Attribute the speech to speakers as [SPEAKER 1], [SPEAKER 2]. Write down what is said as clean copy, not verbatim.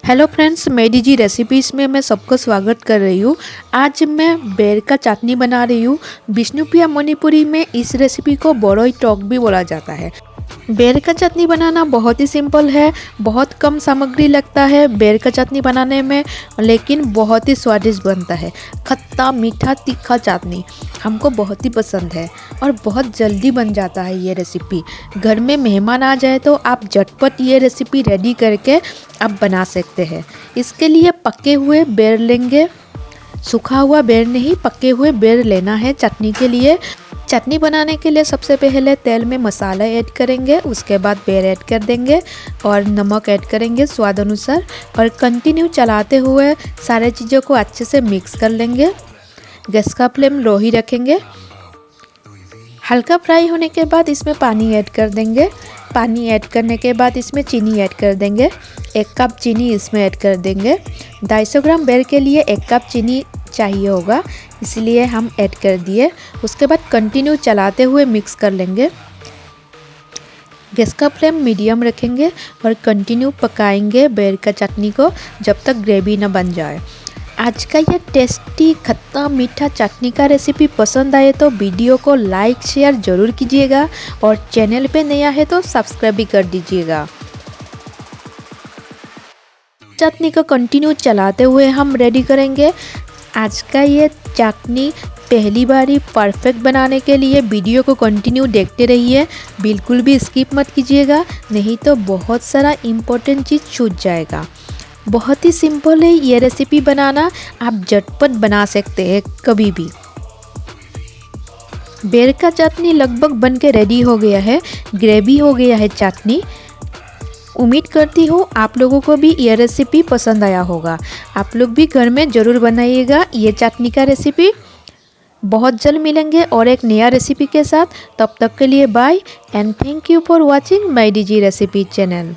[SPEAKER 1] Hello friends, मेडी जी recipes में मैं सबको स्वागत कर रही हूँ। आज मैं बेर का चटनी बना रही हूँ। विष्णुप्रिया मणिपुरी में इस रेसिपी को बड़ोई टॉक भी बोला जाता है। बेर का चटनी बनाना बहुत ही सिंपल है, बहुत कम सामग्री लगता है बेर का चटनी बनाने में, लेकिन बहुत ही स्वादिष्ट बनता है। खट्टा मीठा तीखा चटनी हमको बहुत ही पसंद है और बहुत जल्दी बन जाता है ये रेसिपी। घर में मेहमान आ जाए तो आप झटपट ये रेसिपी रेडी करके आप बना सकते हैं। इसके लिए पके हुए बेर लेंगे, सूखा हुआ बेर नहीं, पके हुए बेर लेना है चटनी के लिए। चटनी बनाने के लिए सबसे पहले तेल में मसाला ऐड करेंगे, उसके बाद बेर ऐड कर देंगे और नमक ऐड करेंगे स्वाद अनुसार और कंटिन्यू चलाते हुए सारे चीज़ों को अच्छे से मिक्स कर लेंगे। गैस का फ्लेम लो ही रखेंगे। हल्का फ्राई होने के बाद इसमें पानी ऐड कर देंगे। पानी ऐड करने के बाद इसमें चीनी ऐड कर देंगे। 1 कप चीनी इसमें ऐड कर देंगे। 250 ग्राम बेर के लिए 1 कप चीनी चाहिए होगा, इसलिए हम ऐड कर दिए। उसके बाद कंटिन्यू चलाते हुए मिक्स कर लेंगे। गैस का फ्लेम मीडियम रखेंगे और कंटिन्यू पकाएंगे बेर का चटनी को जब तक ग्रेवी ना बन जाए। आज का ये टेस्टी खट्टा मीठा चटनी का रेसिपी पसंद आए तो वीडियो को लाइक शेयर ज़रूर कीजिएगा और चैनल पे नया है तो सब्सक्राइब भी कर दीजिएगा। चटनी को कंटिन्यू चलाते हुए हम रेडी करेंगे। आज का ये चटनी पहली बारी परफेक्ट बनाने के लिए वीडियो को कंटिन्यू देखते रहिए, बिल्कुल भी स्किप मत कीजिएगा, नहीं तो बहुत सारा इम्पोर्टेंट चीज़ छूट जाएगा। बहुत ही सिंपल है ये रेसिपी बनाना, आप झटपट बना सकते हैं कभी भी। बेर का चटनी लगभग बन के रेडी हो गया है, ग्रेवी हो गया है चटनी। उम्मीद करती हूँ आप लोगों को भी ये रेसिपी पसंद आया होगा। आप लोग भी घर में ज़रूर बनाइएगा ये चटनी का रेसिपी। बहुत जल्द मिलेंगे और एक नया रेसिपी के साथ। तब तक के लिए bye and thank you for watching मेडी जी रेसिपी चैनल।